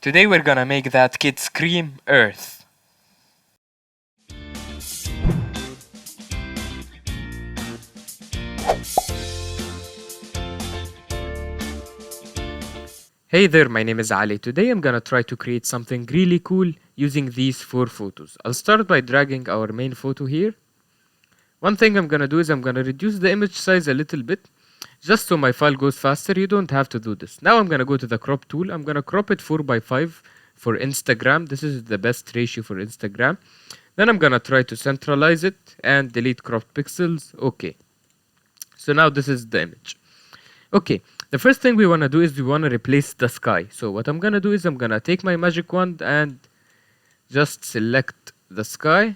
Today we're gonna make that kid scream Earth. Hey there, my name is Ali. Today I'm gonna try to create something really cool using these 4 photos. I'll start by dragging our main photo here. One thing I'm gonna do is I'm gonna reduce the image size a little bit, just so my file goes faster. You don't have to do this. Now I'm gonna go to the crop tool. I'm gonna crop it 4:5 for Instagram. This is the best ratio for Instagram. Then I'm gonna try to centralize it and delete cropped pixels. Okay. So now this is the image. Okay, the first thing we want to do is we want to replace the sky. So what I'm going to do is I'm going to take my magic wand and just select the sky.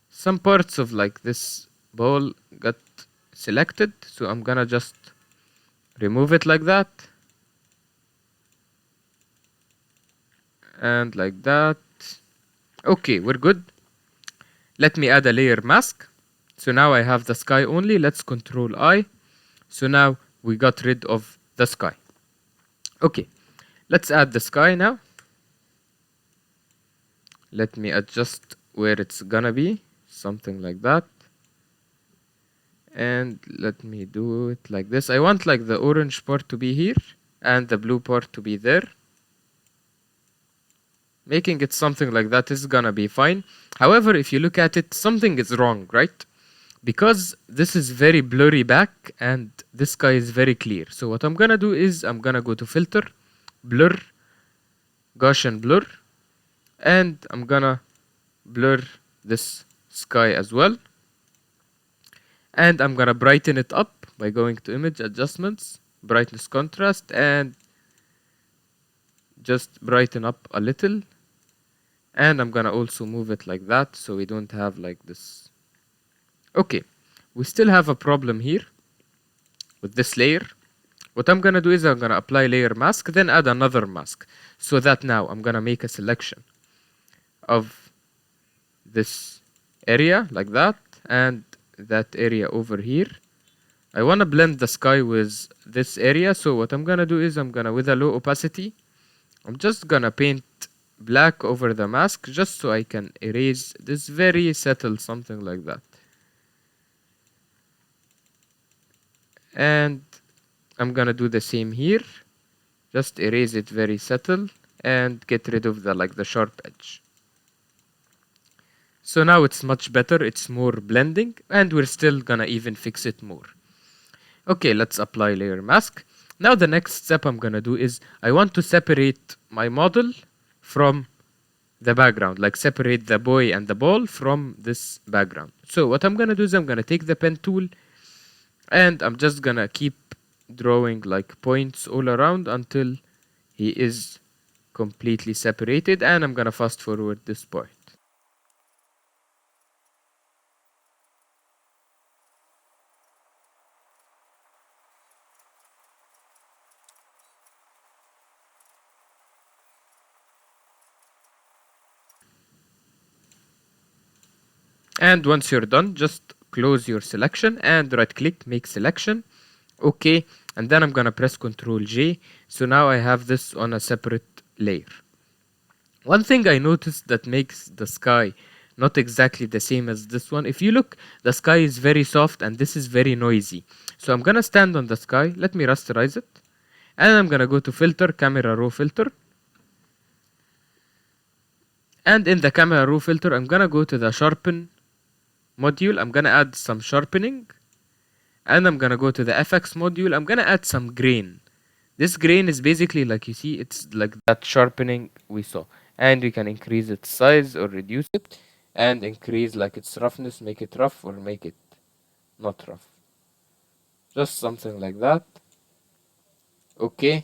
Some parts of like this ball got selected, so I'm going to just remove it like that. And like that. Okay, we're good. Let me add a layer mask. So now I have the sky only. Let's Control I. So now we got rid of the sky. Okay, let's add the sky now. Let me adjust where it's gonna be. Something like that. And let me do it like this. I want like the orange part to be here and the blue part to be there. Making it something like that is gonna be fine. However, if you look at it, something is wrong, right? Because this is very blurry back and this sky is very clear. So what I'm gonna do is I'm gonna go to Filter, Blur, Gaussian Blur, and I'm gonna blur this sky as well. And I'm gonna brighten it up by going to Image Adjustments, Brightness Contrast, and just brighten up a little. And I'm gonna also move it like that so we don't have like this. Okay, we still have a problem here with this layer. What I'm gonna do is I'm gonna apply layer mask, then add another mask, so that now I'm gonna make a selection of this area like that and that area over here. I wanna blend the sky with this area, so what I'm gonna do is I'm gonna, with a low opacity, I'm just gonna paint black over the mask just so I can erase this very subtle, something like that. And I'm gonna do the same here. Just erase it very subtle and get rid of the sharp edge. So now it's much better, it's more blending, and we're still gonna even fix it more. Okay, let's apply layer mask. Now the next step I'm gonna do is I want to separate my model from the background, like separate the boy and the ball from this background. So what I'm gonna do is I'm gonna take the pen tool and I'm just gonna keep drawing like points all around until he is completely separated, and I'm gonna fast forward this part. And once you're done, just close your selection and right click, make selection. Okay, and then I'm gonna press Ctrl J. So now I have this on a separate layer. One thing I noticed that makes the sky not exactly the same as this one. If you look, the sky is very soft and this is very noisy. So I'm gonna stand on the sky. Let me rasterize it. And I'm gonna go to Filter, Camera Raw Filter. And in the Camera Raw Filter, I'm gonna go to the Sharpen module. I'm gonna add some sharpening. And I'm gonna go to the FX module. I'm gonna add some grain. This grain is basically like, you see, it's like that sharpening we saw. And we can increase its size or reduce it. And increase like its roughness, make it rough or make it not rough. Just something like that. Okay.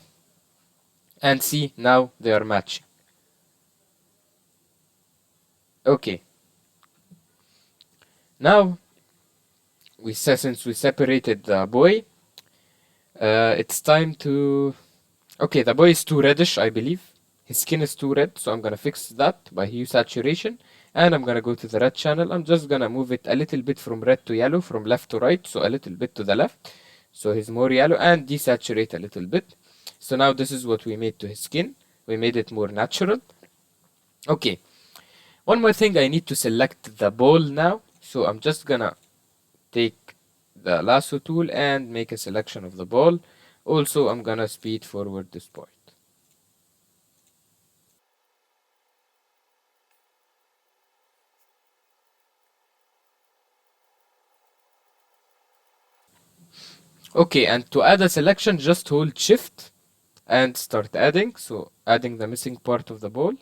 And see, now they are matching. Okay. Now, since we separated the boy, it's time to... Okay, the boy is too reddish, I believe. His skin is too red, so I'm gonna fix that by hue saturation. And I'm gonna go to the red channel. I'm just gonna move it a little bit from red to yellow, from left to right, so a little bit to the left. So he's more yellow, and desaturate a little bit. So now this is what we made to his skin. We made it more natural. Okay, one more thing, I need to select the ball now. So I'm just gonna take the lasso tool and make a selection of the ball. Also, I'm gonna speed forward this part. Okay, and to add a selection, just hold shift and start adding. So adding the missing part of the ball.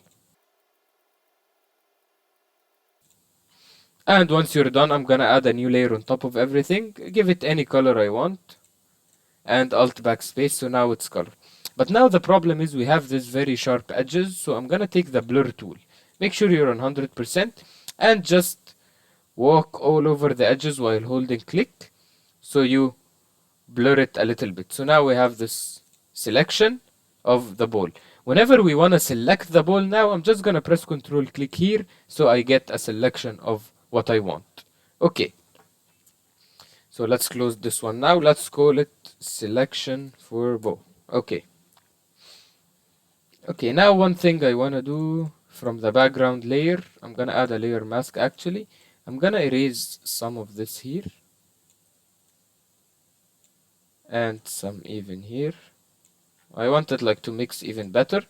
And once you're done, I'm gonna add a new layer on top of everything. Give it any color I want. And Alt backspace, so now it's color. But now the problem is we have this very sharp edges, so I'm gonna take the blur tool. Make sure you're on 100% and just walk all over the edges while holding click, so you blur it a little bit. So now we have this selection of the ball. Whenever we want to select the ball now, I'm just gonna press Control click here, so I get a selection of what I want. Okay, so let's close this one now. Let's call it selection for ball. Okay. Okay, now one thing I wanna do from the background layer, I'm gonna add a layer mask actually. I'm gonna erase some of this here and some even here. I want it like to mix even better.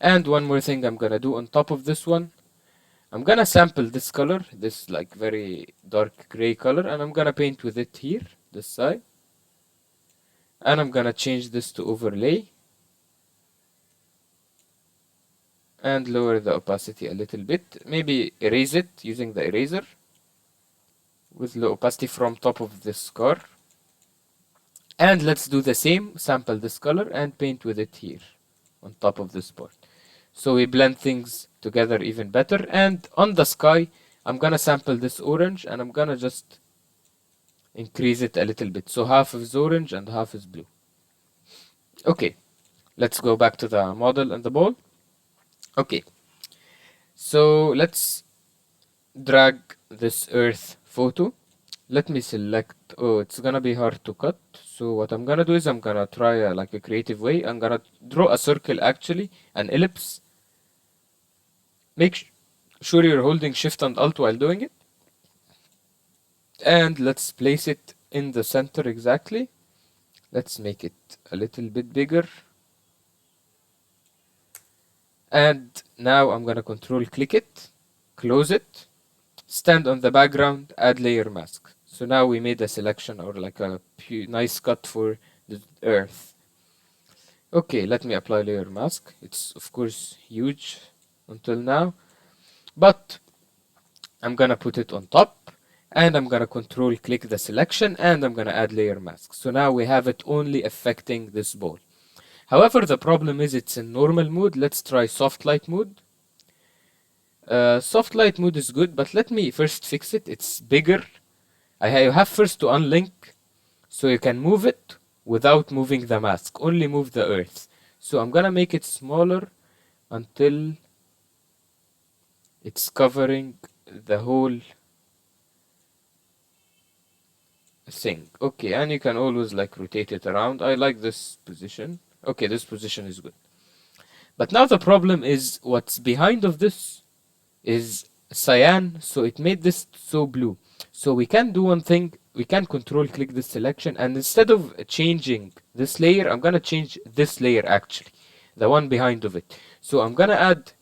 And one more thing I'm gonna do on top of this one, I'm gonna sample this color, this like very dark gray color, and I'm gonna paint with it here, this side. And I'm gonna change this to overlay and lower the opacity a little bit. Maybe erase it using the eraser with low opacity from top of this car. And let's do the same, sample this color and paint with it here on top of this part. So we blend things together even better. And on the sky, I'm gonna sample this orange and I'm gonna just increase it a little bit. So half is orange and half is blue. Okay, let's go back to the model and the ball. Okay, so let's drag this earth photo. Let me select, oh, it's gonna be hard to cut. So what I'm gonna do is I'm gonna try like a creative way. I'm gonna draw a circle actually, an ellipse. Make sure you're holding shift and alt while doing it. And let's place it in the center exactly. Let's make it a little bit bigger. And now I'm gonna control click it, close it, stand on the background, add layer mask. So now we made a selection or like a nice cut for the earth. Okay, let me apply layer mask. It's of course huge until now, but I'm gonna put it on top and I'm gonna control click the selection and I'm gonna add layer mask. So now we have it only affecting this ball. However, the problem is it's in normal mode. Let's try soft light mode. Soft light mode is good, but let me first fix it. It's bigger. You have first to unlink so you can move it without moving the mask. Only move the earth. So I'm gonna make it smaller until it's covering the whole thing. Okay, and you can always like rotate it around. I like this position. Okay, this position is good. But now the problem is what's behind of this is cyan, so it made this so blue. So we can do one thing, we can control click this selection and instead of changing this layer, I'm gonna change this layer actually, the one behind of it. So I'm gonna add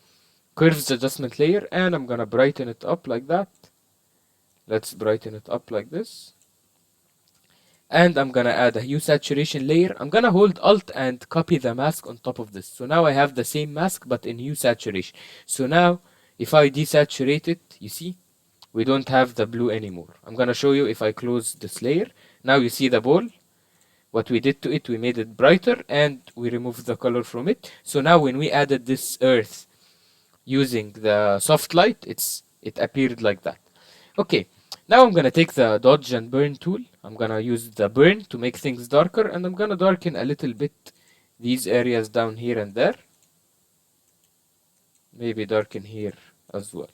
curves adjustment layer and I'm gonna brighten it up like that. Let's brighten it up like this. And I'm gonna add a hue saturation layer. I'm gonna hold alt and copy the mask on top of this. So now I have the same mask but in hue saturation. So now if I desaturate it, you see, we don't have the blue anymore. I'm gonna show you if I close this layer. Now you see the ball. What we did to it, we made it brighter and we removed the color from it. So now when we added this earth using the soft light, it appeared like that. Okay, now I'm gonna take the dodge and burn tool. I'm gonna use the burn to make things darker and I'm gonna darken a little bit these areas down here and there. Maybe darken here as well.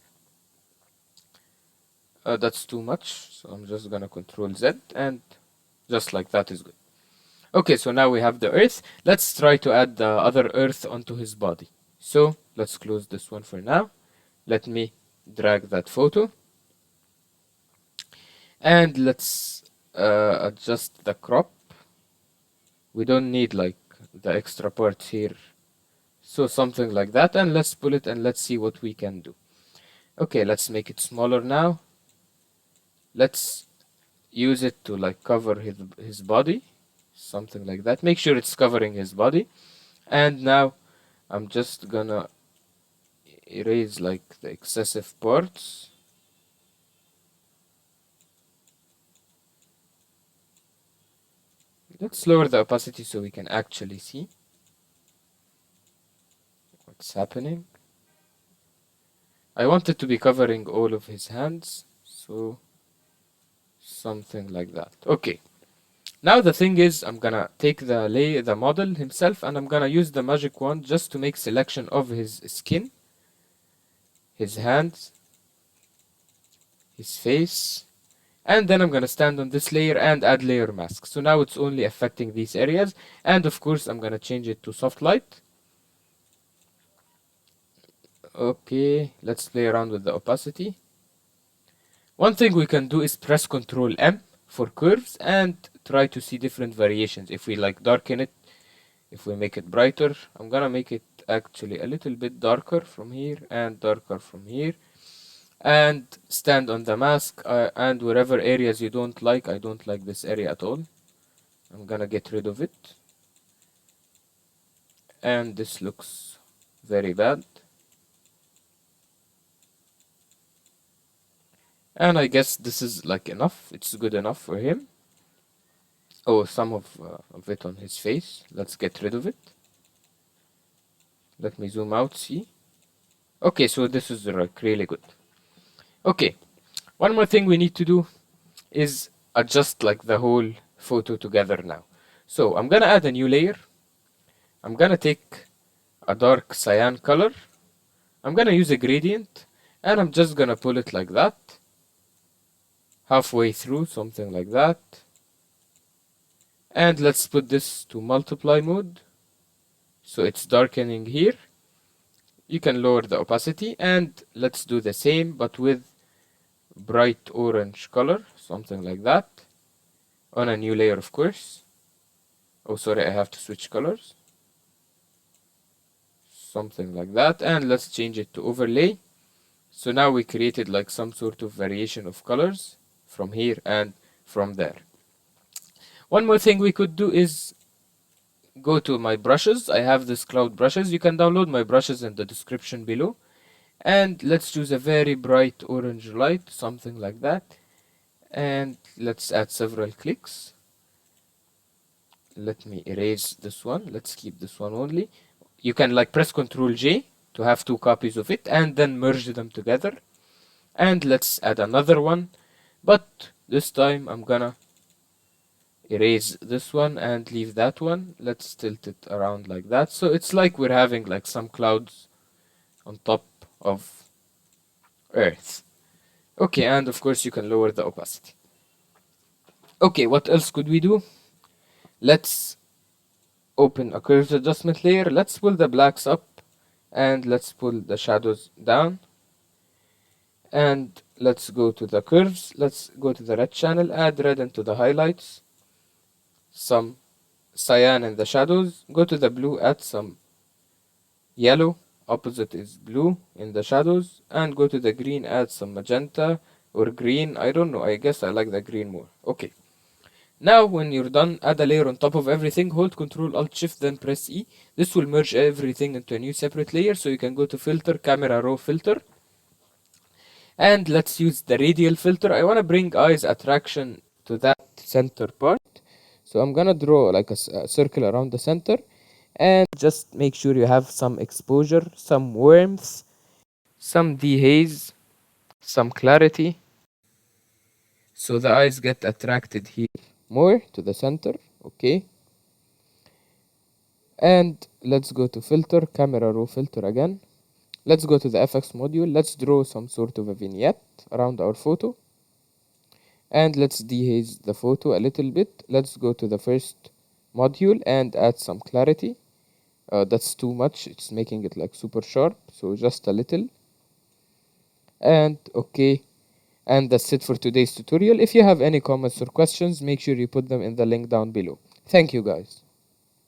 That's too much, so I'm just gonna control Z and just like that is good. Okay, so now we have the earth. Let's try to add the other earth onto his body. So let's close this one for now. Let me drag that photo. And let's adjust the crop. We don't need like the extra parts here. So something like that. And let's pull it and let's see what we can do. Okay, let's make it smaller now. Let's use it to like cover his body. Something like that. Make sure it's covering his body. And now I'm just gonna erase like the excessive parts. Let's lower the opacity so we can actually see what's happening. I want it to be covering all of his hands, so something like that. Okay. Now the thing is, I'm gonna take the model himself, and I'm gonna use the magic wand just to make selection of his skin, his hands, his face, and then I'm gonna stand on this layer and add layer mask. So now it's only affecting these areas, and of course I'm gonna change it to soft light. Okay, let's play around with the opacity. One thing we can do is press Ctrl M for curves and try to see different variations. If we like darken it, if we make it brighter, I'm gonna make it actually a little bit darker from here and darker from here, and stand on the mask, and wherever areas you don't like, I don't like this area at all, I'm gonna get rid of it. And this looks very bad. And I guess this is like enough. It's good enough for him. Oh, some of it on his face. Let's get rid of it. Let me zoom out, see. Okay, so this is like really good. Okay, one more thing we need to do is adjust like the whole photo together now. So I'm gonna add a new layer. I'm gonna take a dark cyan color. I'm gonna use a gradient, and I'm just gonna pull it like that, halfway through, something like that. And let's put this to multiply mode, so it's darkening here. You can lower the opacity, and let's do the same but with bright orange color, something like that, on a new layer, of course. Oh, sorry, I have to switch colors. Something like that, and let's change it to overlay. So now we created like some sort of variation of colors from here and from there. One more thing we could do is go to my brushes. I have this cloud brushes. You can download my brushes in the description below. And let's choose a very bright orange light, something like that. And let's add several clicks. Let me erase this one. Let's keep this one only. You can like press Ctrl J to have two copies of it and then merge them together. And let's add another one, but this time I'm gonna erase this one and leave that one. Let's tilt it around like that, so it's like we're having like some clouds on top of Earth. Okay, and of course you can lower the opacity. Okay, what else could we do? Let's open a curves adjustment layer. Let's pull the blacks up and let's pull the shadows down. And let's go to the curves. Let's go to the red channel, add red into the highlights, some cyan in the shadows. Go to the blue, add some yellow, opposite is blue in the shadows, and go to the green, add some magenta or green. I don't know, I guess I like the green more. Okay. Now when you're done, add a layer on top of everything, hold Ctrl Alt Shift then press E. This will merge everything into a new separate layer, so you can go to filter, camera raw filter, and let's use the radial filter. I want to bring eyes attraction to that center part, so I'm gonna draw like a circle around the center, and just make sure you have some exposure, some warmth, some dehaze, some clarity, so the eyes get attracted here more to the center. Okay, and let's go to filter, camera raw filter again. Let's go to the FX module. Let's draw some sort of a vignette around our photo, and let's dehaze the photo a little bit. Let's go to the first module and add some clarity. That's too much, it's making it like super sharp, so just a little. And okay, and that's it for today's tutorial. If you have any comments or questions, make sure you put them in the link down below. Thank you guys.